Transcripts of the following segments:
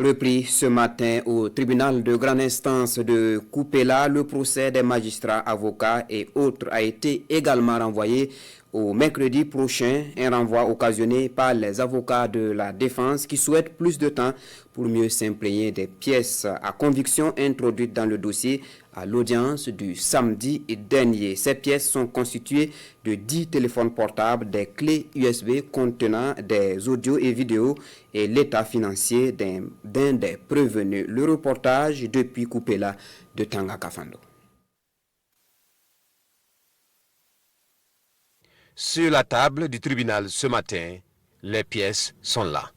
Repris ce matin au tribunal de grande instance de Coupéla, le procès des magistrats, avocats et autres a été également renvoyé au mercredi prochain, un renvoi occasionné par les avocats de la défense qui souhaitent plus de temps pour mieux s'imprégner des pièces à conviction introduites dans le dossier à l'audience du samedi dernier. Ces pièces sont constituées de 10 téléphones portables, des clés USB contenant des audios et vidéos et l'état financier d'un des prévenus. Le reportage depuis Coupéla de Tanga Kafando. Sur la table du tribunal ce matin, les pièces sont là.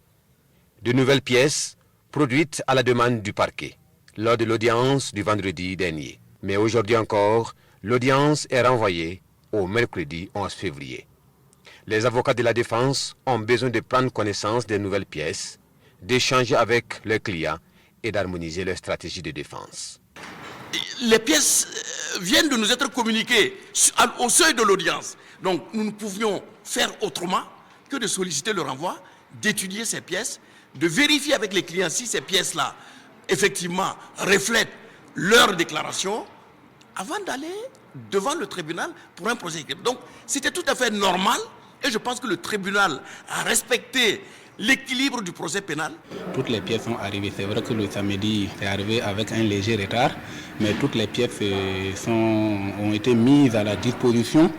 De nouvelles pièces produites à la demande du parquet lors de l'audience du vendredi dernier. Mais aujourd'hui encore, l'audience est renvoyée au mercredi 11 février. Les avocats de la défense ont besoin de prendre connaissance des nouvelles pièces, d'échanger avec leurs clients et d'harmoniser leur stratégie de défense. Les pièces viennent de nous être communiquées au seuil de l'audience. Donc nous ne pouvions faire autrement que de solliciter le renvoi, d'étudier ces pièces, de vérifier avec les clients si ces pièces-là, effectivement, reflètent leur déclaration, avant d'aller devant le tribunal pour un procès. Donc c'était tout à fait normal et je pense que le tribunal a respecté l'équilibre du procès pénal. Toutes les pièces sont arrivées. C'est vrai que le samedi, c'est arrivé avec un léger retard, mais toutes les pièces ont été mises à la disposition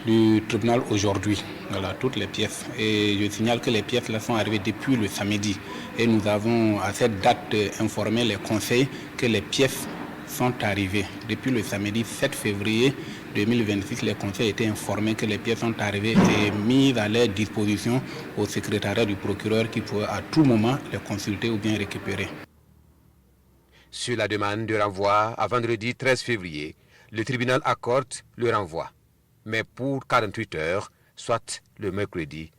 du tribunal aujourd'hui. Voilà, toutes les pièces. Et je signale que les pièces là sont arrivées depuis le samedi. Et nous avons à cette date informé les conseils que les pièces sont arrivées. Depuis le samedi 7 février 2026, les conseils étaient informés que les pièces sont arrivées et mises à leur disposition au secrétariat du procureur qui pourrait à tout moment les consulter ou bien récupérer. Sur la demande de renvoi à vendredi 13 février, le tribunal accorde le renvoi, mais pour 48 heures, soit le mercredi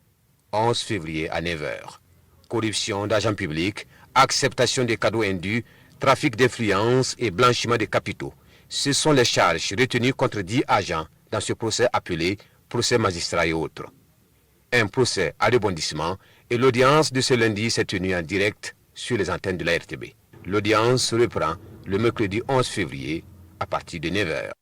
11 février à 9 heures. Corruption d'argent public, acceptation des cadeaux indus, trafic d'influence et blanchiment de capitaux. Ce sont les charges retenues contre 10 agents dans ce procès appelé procès magistrat et autres. Un procès à rebondissement et l'audience de ce lundi s'est tenue en direct sur les antennes de la RTB. L'audience reprend le mercredi 11 février à partir de 9 heures.